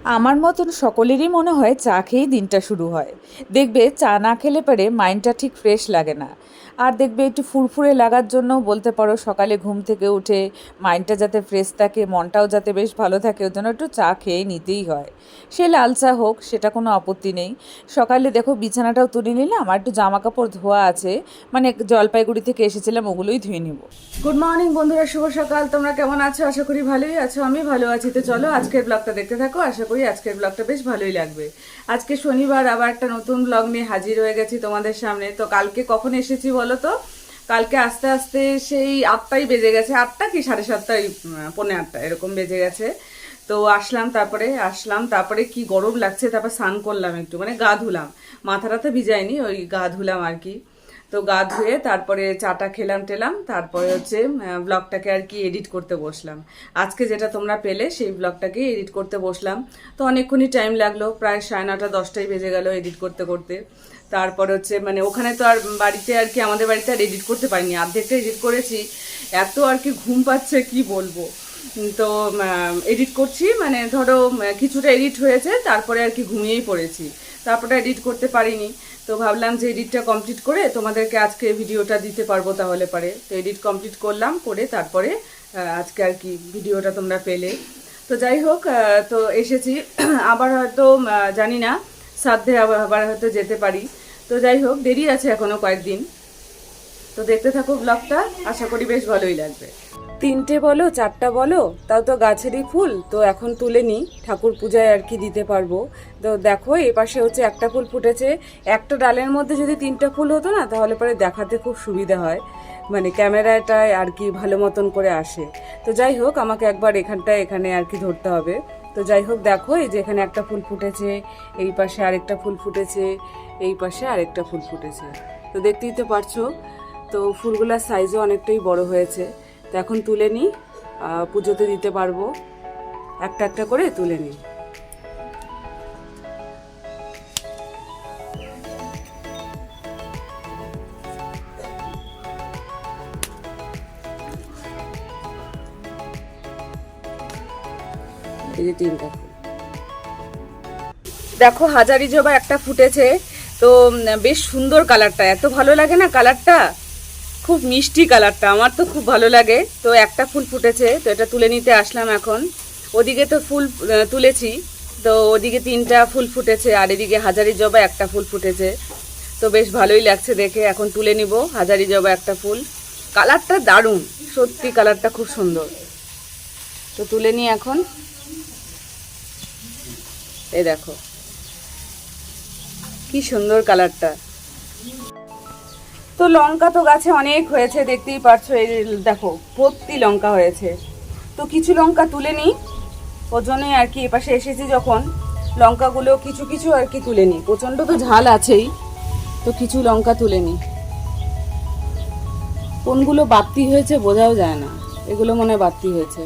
আমার মতন সকলেরই মনে হয় চা খেয়েই দিনটা শুরু হয়। দেখবে চা না খেলে পরে মাইন্ডটা ঠিক ফ্রেশ লাগে না। আর দেখবে একটু ফুরফুরে লাগার জন্য বলতে পারো সকালে ঘুম থেকে উঠে মাইন্ডটা যাতে ফ্রেশ থাকে, মনটাও যাতে বেশ ভালো থাকে, ওর জন্য একটু চা খেয়ে নিতেই হয়। সে লাল চা হোক, সেটা কোনো আপত্তি নেই। সকালে দেখো বিছানাটাও তুলে নিলাম, আর একটু জামা কাপড় ধোয়া আছে, মানে জলপাইগুড়ি থেকে এসেছিলাম, ওগুলোই ধুয়ে নিব। গুড মর্নিং বন্ধুরা, শুভ সকাল। তোমরা কেমন আছো? আশা করি ভালোই আছো। আমি ভালো আছি। তো চলো আজকের ব্লগটা দেখতে থাকো, আশা করি আজকের ব্লগটা বেশ ভালোই লাগবে। আজকে শনিবার, আবার একটা নতুন ব্লগ নিয়ে হাজির হয়ে গেছি তোমাদের সামনে। তো কালকে কখন এসেছি বলো তো? কালকে আস্তে আস্তে সেই 8টাই বেজে গেছে, 8টা কি 7:30, পৌনে 8টা এরকম বেজে গেছে। তো তারপরে কি গরম লাগছে, তারপর স্নান করলাম, একটু মানে গা ধুলাম, মাথাটা তো ভিজাইনি, ওই গা ধুলাম আর কি। তো গা ধুয়ে তারপরে চাটা খেলাম টেলাম, তারপরে হচ্ছে ব্লগটাকে আর কি এডিট করতে বসলাম। আজকে যেটা তোমরা পেলে সেই ব্লগটাকে এডিট করতে বসলাম। তো অনেকক্ষণই টাইম লাগলো, প্রায় 9:30 10টাই বেজে গেল এডিট করতে করতে। তারপর হচ্ছে মানে ওখানে তো আর বাড়িতে আর কি, আমাদের বাড়িতে আর এডিট করতে পারিনি, অর্ধেকটা এডিট করেছি। এত আর কি ঘুম পাচ্ছে কি বলবো। তো এডিট করছি, মানে ধরো কিছুটা এডিট হয়েছে, তারপরে আর কি ঘুমিয়েই পড়েছি, তারপরে এডিট করতে পারিনি। তো ভাবলাম যে এডিটটা কমপ্লিট করে তোমাদেরকে আজকে ভিডিওটা দিতে পারবো তাহলে পারে। তো এডিট কমপ্লিট করলাম, করে তারপরে আজকে আর কি ভিডিওটা তোমরা পেলে। তো যাই হোক, তো এসেছি। আবার হয়তো জানি না, সাধ্যে আবার হয়তো যেতে পারি। তো যাই হোক, দেরি আছে এখনো কয়েকদিন। তো দেখতে থাকো ব্লগটা, আশা করি বেশ ভালোই লাগবে। 3টে বলো 4টা বলো, তাও তো গাছেরই ফুল, তো এখন তুলে নিই, ঠাকুর পূজায় আর কি দিতে পারবো। তো দেখো এপাশে হচ্ছে একটা ফুল ফুটেছে। একটা ডালের মধ্যে যদি 3টা ফুল হতো না, তাহলে পরে দেখাতে খুব সুবিধা হয়, মানে ক্যামেরাটায় আর কি ভালো মতন করে আসে। তো যাই হোক, আমাকে একবার এখানে আর কি ধরতে হবে। তো যাই হোক, দেখো এই যে এখানে একটা ফুল ফুটেছে, এই পাশে আরেকটা ফুল ফুটেছে, এই পাশে আরেকটা ফুল ফুটেছে। তো দেখতেই তো পারছো। তো ফুলগুলোর সাইজও অনেকটাই বড় হয়েছে। তো এখন তুলে নিই, পুজোতে দিতে পারবো। একটা একটা করে তুলে নিই। এই যে 3টা ফুল দেখো, হাজারি জবা একটা ফুটেছে। তো বেশ সুন্দর কালারটা, এত ভালো লাগে না কালারটা, খুব মিষ্টি কালারটা, আমার তো খুব ভালো লাগে। তো একটা ফুল ফুটেছে, তো এটা তুলে নিতে আসলাম এখন। ওদিকে তো ফুল তুলেছি, তো ওদিকে 3টা ফুল ফুটেছে, আর এদিকে হাজারি জবা একটা ফুল ফুটেছে। তো বেশ ভালোই লাগছে দেখে। এখন তুলে নিব হাজারি জবা একটা ফুল। কালারটা দারুণ, সত্যি কালারটা খুব সুন্দর। তো তুলে নিই এখন। এই দেখো কি সুন্দর কালারটা। তো লঙ্কা তো গাছে অনেক হয়েছে, দেখতেই পারছো, এই দেখো ভর্তি লঙ্কা হয়েছে। তো কিছু লঙ্কা তুলে নিই, ওর জন্যই আর কি এপাশে এসেছি যখন, লঙ্কাগুলো কিছু কিছু আর কি তুলে নিই। প্রচণ্ড তো ঝাল আছেই, তো কিছু লঙ্কা তুলে নিই। কোনগুলো বাড়তি হয়েছে বোঝাও যায় না, এগুলো মনে হয় বাড়তি হয়েছে।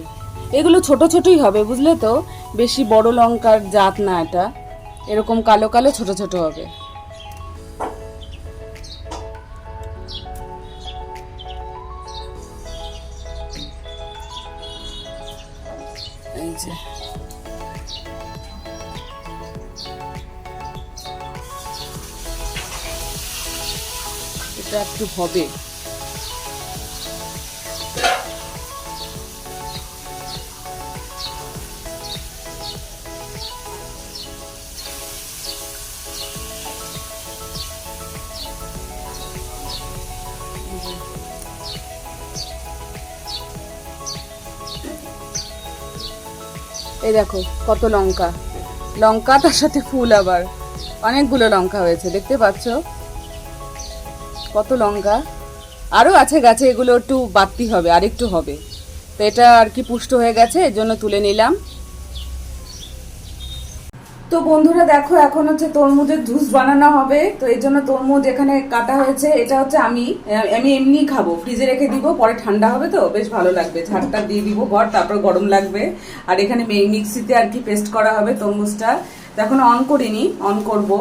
এগুলো ছোট ছোটই হবে, বুঝলে তো, বেশি বড় লঙ্কার জাত না এটা, এরকম কালো কালো ছোট ছোট হবে। এই যে এটা একটু হবে। এই দেখো কত লঙ্কা, লঙ্কা তার সাথে ফুল, আবার অনেকগুলো লঙ্কা হয়েছে, দেখতে পাচ্ছ কত লঙ্কা। আরও আছে গাছে, এগুলো একটু বাড়তি হবে, আরেকটু হবে। তো এটা আর কি পুষ্ট হয়ে গেছে, এর জন্য তুলে নিলাম। তো বন্ধুরা দেখো, এখন হচ্ছে তরমুজের জুস বানানো হবে। তো এই জন্য তরমুজ এখানে কাটা হয়েছে। এটা হচ্ছে আমি এমনি খাবো, ফ্রিজে রেখে দিব, পরে ঠান্ডা হবে তো বেশ ভালো লাগবে, ঝাড়টা দিয়ে দিব ঘর, তারপর গরম লাগবে। আর এখানে মিক্সিতে আর কি পেস্ট করা হবে তরমুজটা। তো এখন অন করিনি, অন করব।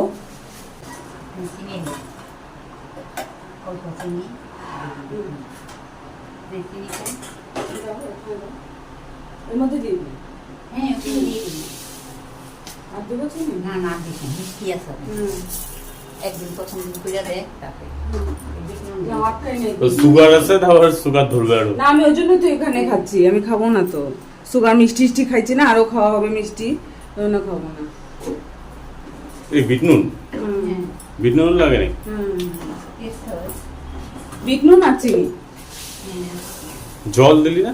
এর মধ্যে দিয়ে দিই। হ্যাঁ, আর দেবো চিনি? না না দিস না, মিষ্টি আছে একদিন প্রথম দিন করে দেয় তারপরে না, আটকাই নেই। তো সুগার আছে, তারপর সুগার ধরবে আরো। না আমি ওই জন্য তো এখানে খাচ্ছি, আমি খাবো না তো সুগার, মিষ্টি খাইছি না, আরো খাওয়া হবে মিষ্টি, ওই জন্য খাবো না। এই বিট নুন, হ্যাঁ বিট নুন লাগে নাকি? বিট নুন আর চিনি। জল দিলি না?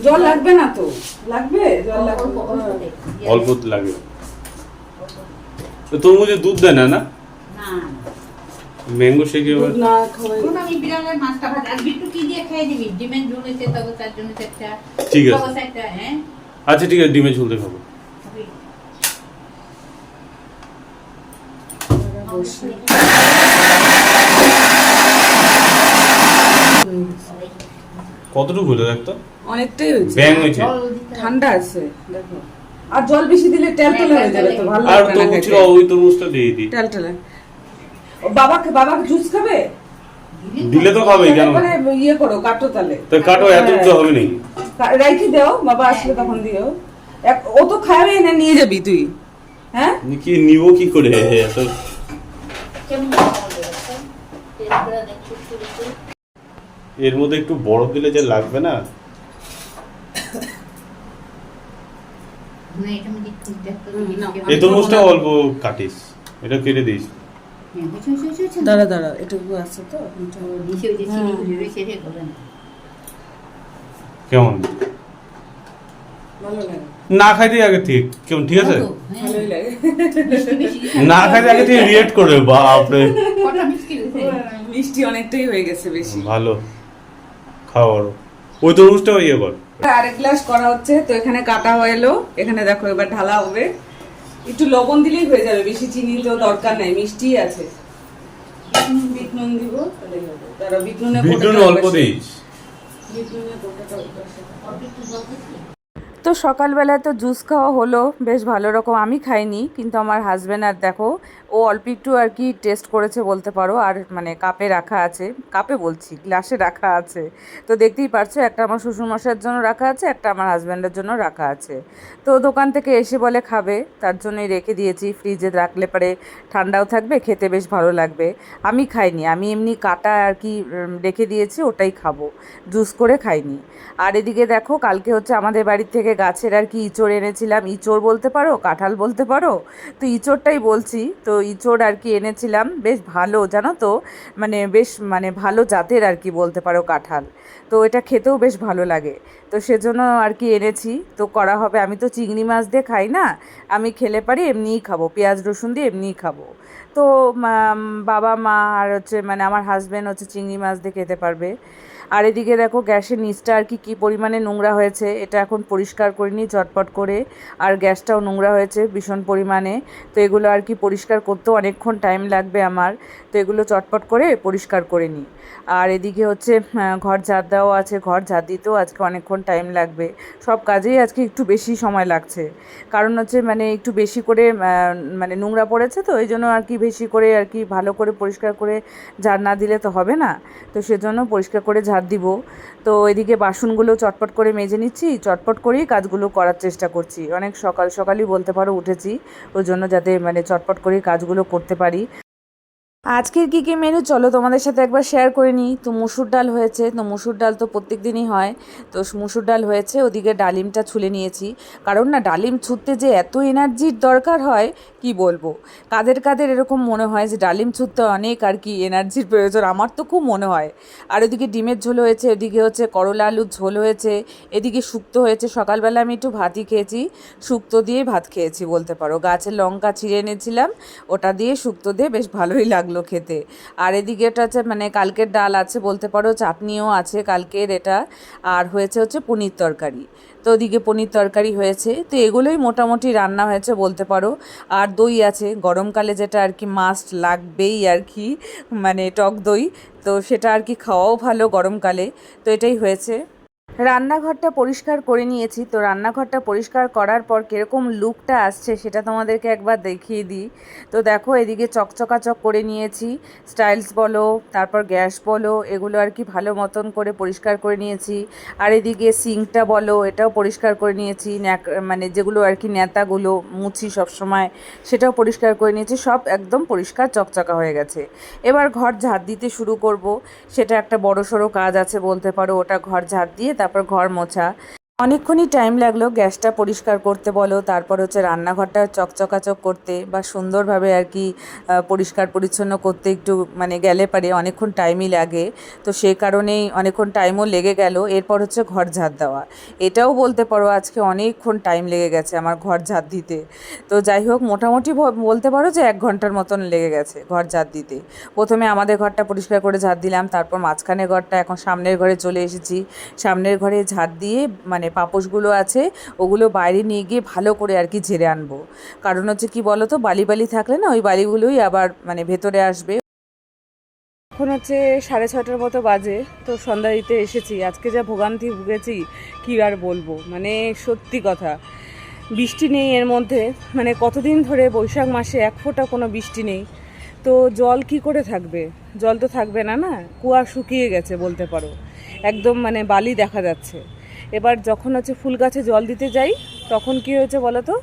জল লাগবে না তো? লাগবে, জল লাগবে। অল্প লাগে। তো তোর মধ্যে দুধ দেয় না না? না ম্যাঙ্গো শেকে দুধ না খাওয়াই। এখন আমি বিড়ালের মাছটা ভাজা আর বিট্টু কি দিয়ে খেয়ে দিবি, ডিমের ঝোল হয়েছে তবে তার জন্য একটা ঠিক আছে। তবে একটা হ্যাঁ আচ্ছা ঠিক আছে, ডিমে ঝুলতে খাবো। কতটুকু হলো দেখতো? অনেকটাই হয়েছে, ব্যাং হয়েছে। ঠান্ডা আছে দেখো। আর জল বেশি দিলে টেলটেলে হয়ে যাবে তো, ভালো আর লাগবে তো না উঠছিল খেতে। ওই তরমুজটা দিয়ে দিই। টেলটেলে। ও বাবাকে জুস খাবে? দিলে তো খাবেই কেন? মানে ইয়ে করো, কাটো তালে। তো কাটো, এত তো হবে নাকি? রাইখে দাও, বাবা আসলে তখন দিও। ও তো খাবে না, নিয়ে যাবি তুই? হ্যাঁ কি নিব কি করে এত? কেমন এর মধ্যে একটু বরফ দিলে যে লাগবে না? না এটা আমি একটু দেখতে এই তরমুজটা অল্প কাটিস, এটা কেটে দিস। দাঁড়া এটুকু আছে তো। দিশে ওই যে চিনি গুলি রয়েছে রে করবেন কেমন ভালো লাগে, না খাইতে আগে থেকে কেমন? ঠিক আছে, ভালোই লাগে। না খাইতে আগে থেকে রিয়েক্ট করবে, বাপরে কটা মিষ্টি হয়েছে মিষ্টি অনেকটাই হয়ে গেছে বেশি। ভালো খাও আরো। ওই তরমুজটা ইয়ে কর। আরেক গ্লাস করা হচ্ছে তো, এখানে কাটা হয়ে এলো, এখানে দেখো এবার ঢালা হবে। একটু লবণ দিলেই হয়ে যাবে, বেশি চিনি তো দরকার নাই, মিষ্টি আছে। বিট নুন দিব তাহলেই হবে। তারা বিট নুনে বিট নুন অল্প দিস। বিট নুনে কোটাটা উঠছে। অল্প একটু জল দিচ্ছি তো সকালবেলায় তো জুস খাওয়া হলো বেশ ভালো রকম, আমি খাইনি কিন্তু আমার হাজব্যান্ড আর দেখো ও অল্প একটু আর কি টেস্ট করেছে বলতে পারো, আর মানে কাপে রাখা আছে, কাপে বলছি গ্লাসে রাখা আছে। তো দেখতেই পারছো, একটা আমার শ্বশুরমশাইয়ের জন্য রাখা আছে, একটা আমার হাজব্যান্ডের জন্য রাখা আছে। তো দোকান থেকে এসে বলে খাবে, তার জন্যই রেখে দিয়েছি, ফ্রিজে রাখলে পরে ঠান্ডাও থাকবে, খেতে বেশ ভালো লাগবে। আমি খাইনি, আমি এমনি কাটা আর কি রেখে দিয়েছি, ওটাই খাবো, জুস করে খাইনি। আর এদিকে দেখো কালকে হচ্ছে আমাদের বাড়ির থেকে গাছের আর কি ইঁচড় এনেছিলাম, ইঁচড় বলতে পারো কাঁঠাল বলতে পারো, তো ইঁচড়টাই বলছি। তো ইঁচড় আর কি এনেছিলাম, বেশ ভালো জানো তো, মানে বেশ মানে ভালো জাতের আর কি বলতে পারো কাঁঠাল, তো এটা খেতেও বেশ ভালো লাগে। তো সেজন্য আর কি এনেছি, তো করা হবে। আমি তো চিংড়ি মাছ দিয়ে খাই না, আমি খেলে পারি এমনিই খাবো, পেঁয়াজ রসুন দিয়ে এমনিই খাবো। তো বাবা মা আর হচ্ছে মানে আমার হাজব্যান্ড হচ্ছে চিংড়ি মাছ দিয়ে খেতে পারবে। আর এদিকে দেখো গ্যাসের নিচটা আর কি পরিমাণে নোংরা হয়েছে, এটা এখন পরিষ্কার করে নিই চটপট করে। আর গ্যাসটাও নোংরা হয়েছে ভীষণ পরিমাণে, তো এগুলো আর কি পরিষ্কার করতেও অনেকক্ষণ টাইম লাগবে আমার, তো এগুলো চটপট করে পরিষ্কার করে নিই। আর এদিকে হচ্ছে ঘর ঝাড় দেওয়া আছে, ঘর ঝাড় দিতেও আজকে অনেকক্ষণ টাইম লাগবে। সব কাজেই আজকে একটু বেশি সময় লাগছে, কারণ হচ্ছে মানে একটু বেশি করে মানে নোংরা পড়েছে, তো এই জন্য আর কি বেশি করে আর কি ভালো করে পরিষ্কার করে ঝাড় না দিলে তো হবে না, তো সেজন্য পরিষ্কার করে ঝাড় দিব। তো এদিকে বাসনগুলো চটপট করে মেজে নিচ্ছি, চটপট করেই কাজগুলো করার চেষ্টা করছি, অনেক সকাল সকালই বলতে পারো উঠেছি, ওই জন্য যাতে মানে চটপট করেই কাজগুলো করতে পারি। আজকের কী কী মেনু চলো তোমাদের সাথে একবার শেয়ার করে নিই। তো মুসুর ডাল হয়েছে, তো মুসুর ডাল তো প্রত্যেক দিনই হয়, তো মুসুর ডাল হয়েছে। ওদিকে ডালিমটা ছুলে নিয়েছি, কারণ না ডালিম ছুঁতে যে এত এনার্জির দরকার হয় কি বলবো, কাদের কাদের এরকম মনে হয় যে ডালিম ছুঁতে অনেক আর কি এনার্জির প্রয়োজন, আমার তো খুব মনে হয়। আর ওদিকে ডিমের ঝোল হয়েছে, এদিকে হচ্ছে করলা আলুর ঝোল হয়েছে, এদিকে শুক্তো হয়েছে। সকালবেলা আমি একটু ভাতই খেয়েছি, শুক্তো দিয়ে ভাত খেয়েছি বলতে পারো, গাছের লঙ্কা ছিঁড়ে এনেছিলাম, ওটা দিয়ে শুক্তো দিয়ে বেশ ভালোই লাগলো খেতে। আর এদিকে এটা হচ্ছে মানে কালকের ডাল আছে বলতে পারো, চাটনিও আছে কালকের এটা, আর হয়েছে হচ্ছে পনির তরকারি। তো ওদিকে পনির তরকারি হয়েছে, তো এগুলোই মোটামুটি রান্না হয়েছে বলতে পারো। আর দই আছে, গরমকালে যেটা আর কি মাস্ট লাগবেই আর কি, মানে টক দই, তো সেটা আর কি খাওয়াও ভালো গরমকালে, তো এটাই হয়েছে। রান্নাঘরটা পরিষ্কার করে নিয়েছি। তো রান্নাঘরটা পরিষ্কার করার পর কীরকম লুকটা আসছে সেটা তোমাদেরকে একবার দেখিয়ে দিই। তো দেখো, এদিকে চকচকাচক করে নিয়েছি, স্টাইলস বলো, তারপর গ্যাস বলো, এগুলো আর কি ভালো মতন করে পরিষ্কার করে নিয়েছি। আর এদিকে সিঙ্কটা বলো, এটাও পরিষ্কার করে নিয়েছি, মানে যেগুলো আর কি ন্যাতাগুলো মুছি সবসময়, সেটাও পরিষ্কার করে নিয়েছি। সব একদম পরিষ্কার চকচকা হয়ে গেছে। এবার ঘর ঝাড় দিতে শুরু করব। সেটা একটা বড়সড় কাজ আছে বলতে পারো। ওটা ঘর ঝাড় দিয়ে তারপর ঘর মোছা। অনেকক্ষণই টাইম লাগলো গ্যাসটা পরিষ্কার করতে বলো, তারপর হচ্ছে রান্নাঘরটা চকচকাচক করতে বা সুন্দরভাবে আর কি পরিষ্কার পরিচ্ছন্ন করতে একটু মানে গেলে পারে অনেকক্ষণ টাইমই লাগে। তো সেই কারণেই অনেকক্ষণ টাইমও লেগে গেল। এরপর হচ্ছে ঘর ঝাড় দেওয়া, এটাও বলতে পারো আজকে অনেকক্ষণ টাইম লেগে গেছে আমার ঘর ঝাড় দিতে। তো যাই হোক, মোটামুটি বলতে পারো যে 1 ঘন্টার মতন লেগে গেছে ঘর ঝাড় দিতে। প্রথমে আমাদের ঘরটা পরিষ্কার করে ঝাড় দিলাম, তারপর মাঝখানের ঘরটা, এখন সামনের ঘরে চলে এসেছি। সামনের ঘরে ঝাড় দিয়ে মানে পাপোশগুলো আছে ওগুলো বাইরে নিয়ে গিয়ে ভালো করে আর কি ঝেড়ে আনবো। কারণ হচ্ছে কি বলো তো, বালি বালি থাকলে না ওই বালিগুলোই আবার মানে ভেতরে আসবে। এখন হচ্ছে 6:30টার মতো বাজে। তো সন্ধ্যা দিতে এসেছি। আজকে যা ভোগান্তি ভুগেছি কি আর বলবো, মানে সত্যি কথা। বৃষ্টি নেই এর মধ্যে, মানে কতদিন ধরে বৈশাখ মাসে 1 ফোঁটা কোনো বৃষ্টি নেই। তো জল কি করে থাকবে? জল তো থাকবে না, না কুয়া শুকিয়ে গেছে বলতে পারো, একদম মানে বালি দেখা যাচ্ছে। এবার যখন হচ্ছে ফুল গাছে জল দিতে যাই তখন কি হয়েছে বলো তো,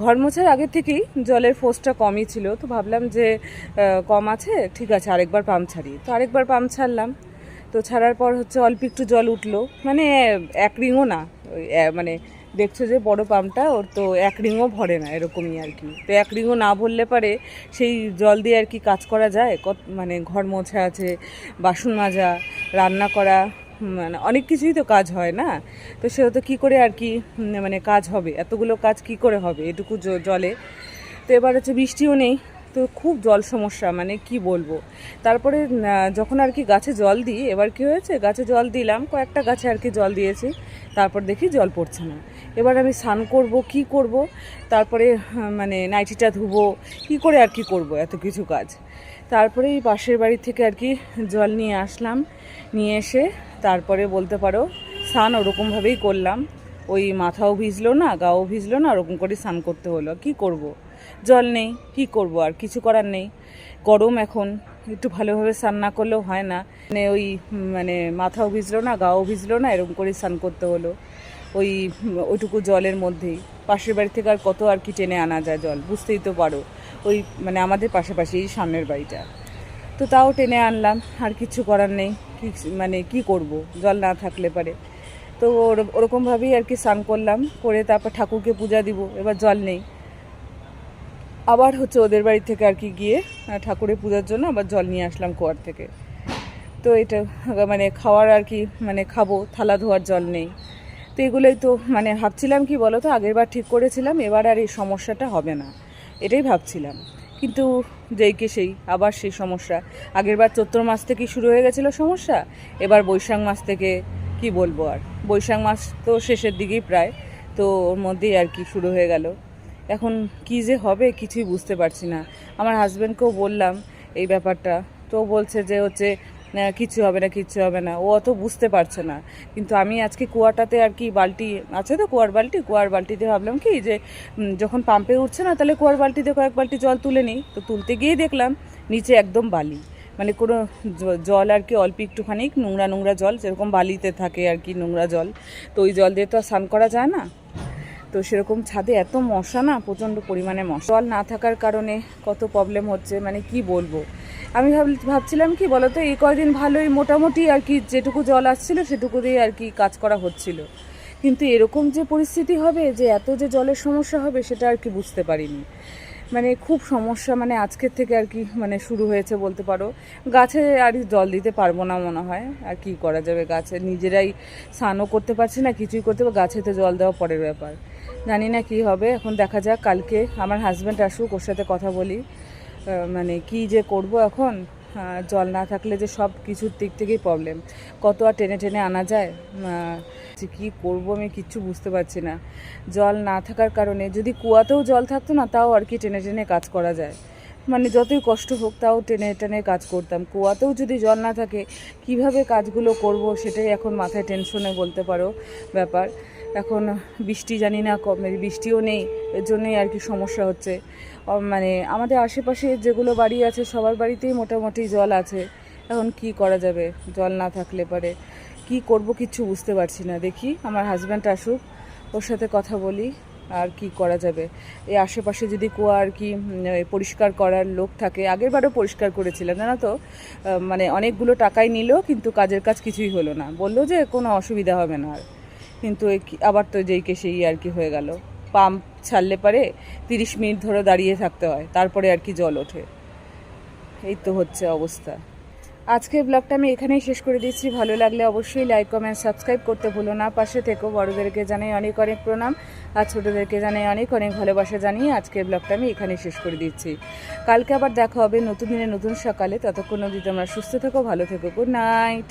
ঘর মোছার আগে থেকেই জলের ফোর্সটা কমই ছিল। তো ভাবলাম যে কম আছে, ঠিক আছে আরেকবার পাম্প ছাড়ি। তো আরেকবার পাম্প ছাড়লাম। তো ছাড়ার পর হচ্ছে অল্প একটু জল উঠলো, মানে 1 রিংও না। মানে দেখছো যে বড় পাম্পটা, ওর তো 1 রিংও ভরে না, এরকমই আর কি। তো 1 রিংও না ভরলে পারে সেই জল দিয়ে আর কি কাজ করা যায়? মানে ঘর মোছা আছে, বাসন মাজা, রান্না করা, মানে অনেক কিছুই তো কাজ হয় না। তো সেহেতু কী করে আর কি মানে কাজ হবে, এতগুলো কাজ কি করে হবে এটুকু জলে? তো এবার হচ্ছে বৃষ্টিও নেই, তো খুব জল সমস্যা, মানে কি বলবো। তারপরে যখন আর কি গাছে জল দিই, এবার কি হয়েছে, গাছে জল দিলাম, কয়েকটা গাছে আর কি জল দিয়েছি, তারপর দেখি জল পড়ছে না। এবার আমি স্নান করব, কি করব, তারপরে মানে নাইটিটা ধুবো, কি করে আর কি করব এত কিছু কাজ। তারপরে এই পাশের বাড়ি থেকে আর কি জল নিয়ে আসলাম, নিয়ে এসে তারপরে বলতে পারো স্নান ওরকমভাবেই করলাম। ওই মাথাও ভিজলো না, গাও ভিজলো না, ওরকম করে স্নান করতে হলো। কি করব, জল নেই, কি করব, আর কিছু করার নেই। গরম এখন, একটু ভালোভাবে স্নান না করলেও হয় না। মানে ওই মানে মাথাও ভিজলো না, গাও ভিজলো না, এরকম করে স্নান করতে হলো ওইটুকু জলের মধ্যেই। পাশের বাড়ি থেকে আর কত আর কি টেনে আনা যায় জল, বুঝতেই তো পারো। ওই মানে আমাদের পাশাপাশি এই সামনের বাড়িটা, তো তাও টেনে আনলাম, আর কিছু করার নেই। কি মানে কি করব, জল না থাকলে পারে। তো ওরকমভাবেই আর কি স্নান করলাম, করে তারপর ঠাকুরকে পূজা দিব। এবার জল নেই, আবার হচ্ছে ওদের বাড়ি থেকে আর কি গিয়ে ঠাকুরের পূজার জন্য আবার জল নিয়ে আসলাম কুয়ার থেকে। তো এটা মানে খাওয়ার আর কি মানে খাবো, থালা ধোয়ার জল নেই। তো এগুলোই তো মানে ভাবছিলাম কি বলো তো, আগেরবার ঠিক করেছিলাম, এবার আর এই সমস্যাটা হবে না, এটাই ভাবছিলাম। কিন্তু যেইকে সেই আবার সেই সমস্যা। আগেরবার চৈত্র মাস থেকেই শুরু হয়ে গেছিলো সমস্যা, এবার বৈশাখ মাস থেকে। কি বলবো আর, বৈশাখ মাস তো শেষের দিকেই প্রায়, তো ওর মধ্যেই আর কি শুরু হয়ে গেল। এখন কি যে হবে কিছুই বুঝতে পারছি না। আমার হাজব্যান্ডকেও বললাম এই ব্যাপারটা, তো বলছে যে হচ্ছে কিচ্ছু হবে না, কিচ্ছু হবে না। ও অত বুঝতে পারছে না। কিন্তু আমি আজকে কুয়াটাতে আর কি বালতি আছে তো, কুয়ার বালতিতে ভাবলাম কি যে যখন পাম্পে উঠছে না, তাহলে কুয়ার বালতিতে কয়েক বালতি জল তুলে নিই। তো তুলতে গিয়েই দেখলাম নিচে একদম বালি, মানে কোনো জল আর কি অল্প একটুখানি নোংরা নোংরা জল, যেরকম বালিতে থাকে আর কি নোংরা জল। তো ওই জল দিয়ে তো আর স্নান করা যায় না। তো সেরকম ছাদে এত মশা না, প্রচণ্ড পরিমাণে মশা। জল না থাকার কারণে কত প্রবলেম হচ্ছে, মানে কি বলবো। আমি ভাবছিলাম কি বলতো, এই কয়দিন ভালোই মোটামুটি আর কি যেটুকু জল আসছিল সেটুকু দিয়ে আর কি কাজ করা হচ্ছিল। কিন্তু এরকম যে পরিস্থিতি হবে, যে এত যে জলের সমস্যা হবে, সেটা আর কি বুঝতে পারিনি। মানে খুব সমস্যা, মানে আজকের থেকে আর কি মানে শুরু হয়েছে বলতে পারো। গাছে আর জল দিতে পারবো না মনে হয়, আর কি করা যাবে। গাছে নিজেরাই স্নানও করতে পারছি না, কিছুই করতে পারবো, গাছে তো জল দেওয়া পরের ব্যাপার। জানি না কি হবে, এখন দেখা যাক। কালকে আমার হাজব্যান্ড আসুক, ওর সাথে কথা বলি, মানে কি যে করব এখন। জল না থাকলে যে সব কিছুর দিক থেকেই প্রবলেম, কত আর টেনে টেনে আনা যায়। কি করব আমি কিচ্ছু বুঝতে পারছি না। জল না থাকার কারণে, যদি কুয়াতেও জল থাকতো না, তাও আর কি টেনে টেনে কাজ করা যায়। মানে যতই কষ্ট হোক তাও টেনে টেনে কাজ করতাম। কুয়াতেও যদি জল না থাকে কিভাবে কাজগুলো করব সেটাই এখন মাথায় টেনশনে বলতে পারো ব্যাপার। এখন বৃষ্টি জানি না কবে, বৃষ্টিও নেই, এর জন্যই আর কি সমস্যা হচ্ছে। মানে আমাদের আশেপাশে যেগুলো বাড়ি আছে সবার বাড়িতেই মোটামুটি জল আছে। এখন কি করা যাবে জল না থাকলে পারে, কি করব কিচ্ছু বুঝতে পারছি না। দেখি আমার হাজব্যান্ড আসুক, ওর সাথে কথা বলি আর কি করা যাবে। এই আশেপাশে যদি কুয়া আর কি পরিষ্কার করার লোক থাকে, আগেরবারও পরিষ্কার করেছিলাম জানো তো, মানে অনেকগুলো টাকাই নিল কিন্তু কাজের কাজ কিছুই হলো না। বললো যে কোনো অসুবিধা হবে না আর, কিন্তু আবার তো যেই কে সেই আর কি হয়ে গেল। পাম্প ছাড়লে পারে 30 মিনিট ধরে দাঁড়িয়ে থাকতে হয়, তারপরে আর কি জল ওঠে। এই তো হচ্ছে অবস্থা। আজকের ব্লগটা আমি এখানেই শেষ করে দিচ্ছি। ভালো লাগলে অবশ্যই লাইক কমেন্ট সাবস্ক্রাইব করতে ভুলো না। পাশে থেকো। বড়োদেরকে জানাই অনেক অনেক প্রণাম আর ছোটোদেরকে জানাই অনেক অনেক ভালোবাসা জানিয়ে আজকের ব্লগটা আমি এখানেই শেষ করে দিচ্ছি। কালকে আবার দেখা হবে নতুন দিনে নতুন সকালে। ততক্ষণ অবধি তোমরা সুস্থ থেকো, ভালো থেকো। Good night.